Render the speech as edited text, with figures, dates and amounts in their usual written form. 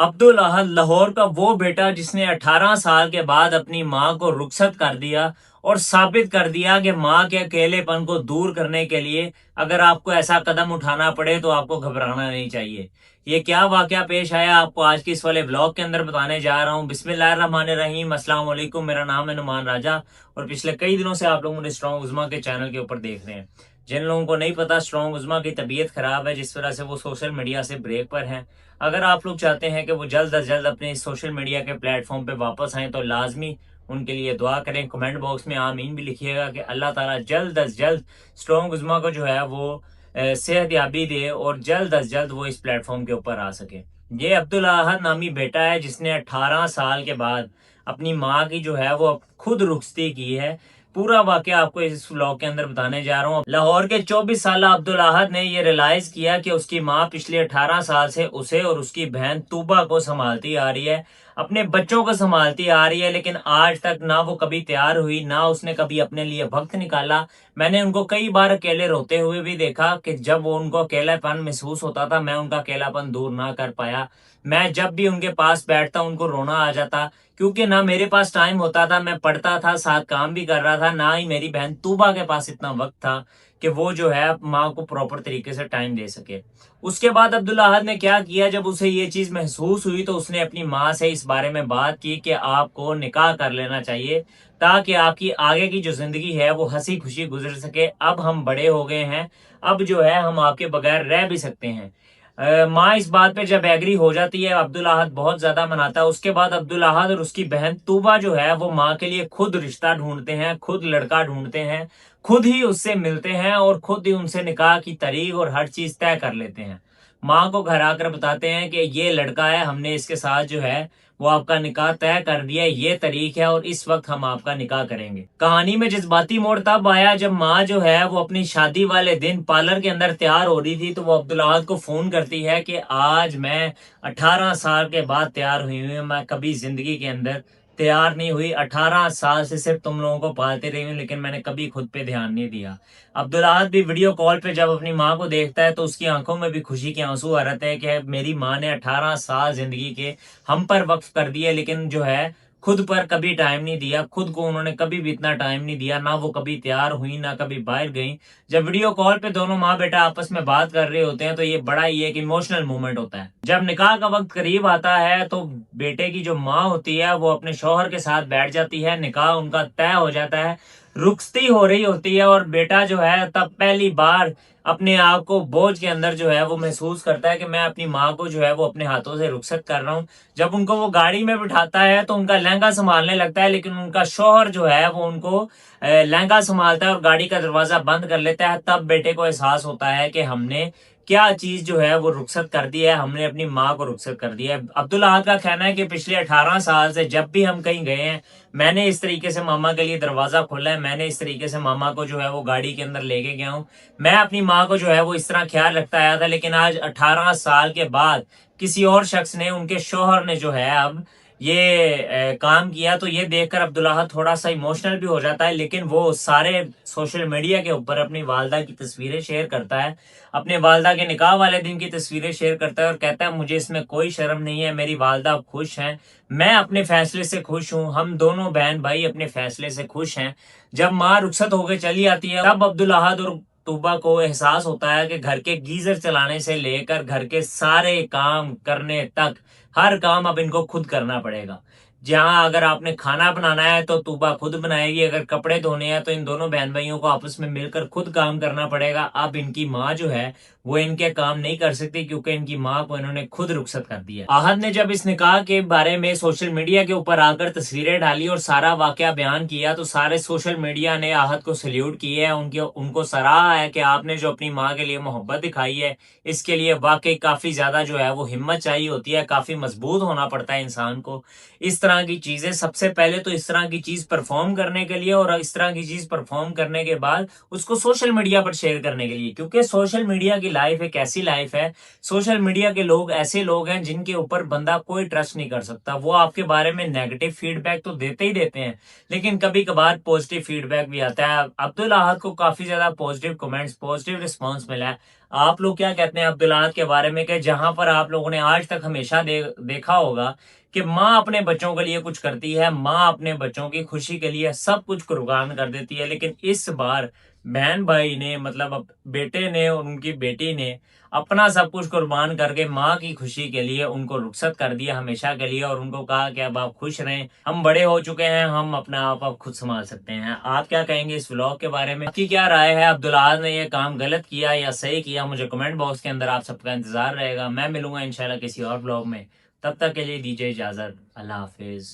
अब्दुल अहद लाहौर का वो बेटा जिसने 18 साल के बाद अपनी मां को रुखसत कर दिया और साबित कर दिया कि मां के अकेलेपन को दूर करने के लिए अगर आपको ऐसा कदम उठाना पड़े तो आपको घबराना नहीं चाहिए। ये क्या वाकया पेश आया आपको आज की इस वाले ब्लॉग के अंदर बताने जा रहा हूँ। बिस्मिल्लाहिर्रहमानिर्रहीम, अस्सलाम वालेकुम। मेरा नाम है नुमान राजा और पिछले कई दिनों से आप लोग मुझे स्ट्रॉन्ग उज़्मा के चैनल के ऊपर देख रहे हैं। जिन लोगों को नहीं पता, स्ट्रॉन्ग उज़्मा की तबीयत खराब है जिस वजह से वो सोशल मीडिया से ब्रेक पर हैं। अगर आप लोग चाहते हैं कि वो जल्द अज जल्द अपने सोशल मीडिया के प्लेटफॉर्म पे वापस आएँ तो लाजमी उनके लिए दुआ करें। कमेंट बॉक्स में आमीन भी लिखिएगा कि अल्लाह ताला जल्द अज जल्द स्ट्रॉन्ग उज़्मा को जो है वो सेहत याबी दे और जल्द अज जल्द वो इस प्लेटफॉर्म के ऊपर आ सके। ये अब्दुल अहद नामी बेटा है जिसने 18 साल के बाद अपनी माँ की जो है वो खुद रुखसती की है। पूरा वाकया आपको इस व्लॉग के अंदर बताने जा रहा हूँ। लाहौर के 24 साल अब्दुल अहद ने ये रियलाइज किया कि उसकी माँ पिछले 18 साल से उसे और उसकी बहन तूबा को संभालती आ रही है, अपने बच्चों को संभालती आ रही है, लेकिन आज तक ना वो कभी तैयार हुई, ना उसने कभी अपने लिए वक्त निकाला। मैंने उनको कई बार अकेले रोते हुए भी देखा कि जब वो उनको अकेलापन महसूस होता था, मैं उनका अकेलापन दूर ना कर पाया। मैं जब भी उनके पास बैठता उनको रोना आ जाता, क्योंकि ना मेरे पास टाइम होता था, मैं पढ़ता था, साथ काम भी कर रहा था, ना ही मेरी बहन तूबा के पास इतना वक्त था कि वो जो है माँ को प्रॉपर तरीके से टाइम दे सके। उसके बाद अब्दुल अहद ने क्या किया, जब उसे ये चीज महसूस हुई तो उसने अपनी माँ से इस बारे में बात की कि आपको निकाह कर लेना चाहिए ताकि आपकी आगे की जो जिंदगी है वो हंसी खुशी गुजर सके। अब हम बड़े हो गए हैं, अब जो है हम आपके बगैर रह भी सकते हैं। माँ इस बात पे जब एग्री हो जाती है, अब्दुल अहद बहुत ज्यादा मनाता है। उसके बाद अब्दुल अहद और उसकी बहन तूबा जो है वो माँ के लिए खुद रिश्ता ढूंढते हैं, खुद लड़का ढूंढते हैं, खुद ही उससे मिलते हैं और खुद ही उनसे निकाह की तारीख और हर चीज तय कर लेते हैं। माँ को घर आकर बताते हैं कि ये लड़का है, हमने इसके साथ जो है वो आपका निकाह तय कर दिया है, ये तारीख है और इस वक्त हम आपका निकाह करेंगे। कहानी में जज्बाती मोड़ तब आया जब माँ जो है वो अपनी शादी वाले दिन पार्लर के अंदर तैयार हो रही थी, तो वो अब्दुल अहद को फोन करती है कि आज मैं 18 साल के बाद तैयार हुई हूँ, मैं कभी जिंदगी के अंदर तैयार नहीं हुई। 18 साल से सिर्फ तुम लोगों को पालते रही हूँ, लेकिन मैंने कभी खुद पे ध्यान नहीं दिया। अब्दुल अहद भी वीडियो कॉल पे जब अपनी माँ को देखता है तो उसकी आंखों में भी खुशी के आंसू आ रहे हैं कि मेरी माँ ने 18 साल जिंदगी के हम पर वक्फ कर दिए, लेकिन जो है खुद पर कभी टाइम नहीं दिया। खुद को उन्होंने कभी भी इतना टाइम नहीं दिया, ना वो कभी तैयार हुई, ना कभी बाहर गई। जब वीडियो कॉल पे दोनों माँ बेटा आपस में बात कर रहे होते हैं तो ये बड़ा ही एक इमोशनल मोमेंट होता है। जब निकाह का वक्त करीब आता है तो बेटे की जो माँ होती है वो अपने शौहर के साथ बैठ जाती है, निकाह उनका तय हो जाता है, रुखसती हो रही होती है और बेटा जो है तब पहली बार अपने आप को बोझ के अंदर जो है वो महसूस करता है कि मैं अपनी माँ को जो है वो अपने हाथों से रुखसत कर रहा हूँ। जब उनको वो गाड़ी में बिठाता है तो उनका लहंगा संभालने लगता है, लेकिन उनका शौहर जो है वो उनको लहंगा संभालता है और गाड़ी का दरवाजा बंद कर लेता है। तब बेटे को एहसास होता है कि हमने क्या चीज जो है वो रुखसत कर दी है, हमने अपनी माँ को रुखसत कर दिया है। अब्दुल अहद का कहना है कि पिछले 18 साल से जब भी हम कहीं गए हैं, मैंने इस तरीके से मामा के लिए दरवाजा खोला है, मैंने इस तरीके से मामा को जो है वो गाड़ी के अंदर लेके गया हूँ। मैं अपनी माँ को जो है वो इस तरह ख्याल रखता आया था, लेकिन आज 18 साल के बाद किसी और शख्स ने, उनके शौहर ने जो है अब ये काम किया, तो ये देखकर अब्दुल अहद थोड़ा सा इमोशनल भी हो जाता है। लेकिन वो सारे सोशल मीडिया के ऊपर अपनी वालदा की तस्वीरें शेयर करता है, अपने वालदा के निकाह वाले दिन की तस्वीरें शेयर करता है और कहता है मुझे इसमें कोई शर्म नहीं है, मेरी वालदा खुश हैं, मैं अपने फैसले से खुश हूँ, हम दोनों बहन भाई अपने फैसले से खुश हैं। जब माँ रुखसत होकर चली आती है तब अब्दुल अहद और तूबा को एहसास होता है कि घर के गीजर चलाने से लेकर घर के सारे काम करने तक हर काम अब इनको खुद करना पड़ेगा। जहां अगर आपने खाना बनाना है तो तूबा खुद बनाएगी, अगर कपड़े धोने हैं तो इन दोनों बहन भाइयों को आपस में मिलकर खुद काम करना पड़ेगा। अब इनकी माँ जो है वो इनके काम नहीं कर सकती क्योंकि इनकी माँ को इन्होंने खुद रुखसत कर दिया। अहद ने जब इस निकाह के बारे में सोशल मीडिया के ऊपर आकर तस्वीरें डाली और सारा वाकया बयान किया तो सारे सोशल मीडिया ने अहद को सल्यूट किया है, उनको सराहा है कि आपने जो अपनी माँ के लिए मोहब्बत दिखाई है इसके लिए वाकई काफी ज्यादा जो है वो हिम्मत चाहिए होती है, काफी मजबूत होना पड़ता है इंसान को। इस तरह तरह की चीजें, सबसे पहले तो इस तरह की चीज परफॉर्म करने के लिए, और इस तरह की चीज परफॉर्म करने के बाद उसको सोशल मीडिया पर शेयर करने के लिए। क्योंकि सोशल मीडिया की लाइफ एक ऐसी लाइफ है, सोशल मीडिया के लोग ऐसे लोग हैं जिनके ऊपर बंदा कोई ट्रस्ट नहीं कर सकता। वो आपके बारे में नेगेटिव फीडबैक तो देते ही देते हैं, लेकिन कभी कभार पॉजिटिव फीडबैक भी आता है। अब्दुल अहद को काफी ज्यादा पॉजिटिव कमेंट्स, पॉजिटिव रिस्पॉन्स मिला है। आप लोग क्या कहते हैं अब्दुल अहद के बारे में? कि जहां पर आप लोगों ने आज तक हमेशा देखा होगा कि माँ अपने बच्चों के लिए कुछ करती है, माँ अपने बच्चों की खुशी के लिए सब कुछ कुर्बान कर देती है, लेकिन इस बार बहन भाई ने, मतलब बेटे ने और उनकी बेटी ने अपना सब कुछ कुर्बान करके माँ की खुशी के लिए उनको रुखसत कर दिया हमेशा के लिए, और उनको कहा कि अब आप खुश रहें, हम बड़े हो चुके हैं, हम अपना आप अब खुद संभाल सकते हैं। आप क्या कहेंगे इस व्लॉग के बारे में? आपकी क्या राय है? अब्दुल अहद ने ये काम गलत किया या सही किया? मुझे कमेंट बॉक्स के अंदर आप सबका इंतजार रहेगा। मैं मिलूंगा इंशाल्लाह किसी और व्लॉग में। तब तक के लिए दीजिए इजाजत। अल्लाह हाफिज।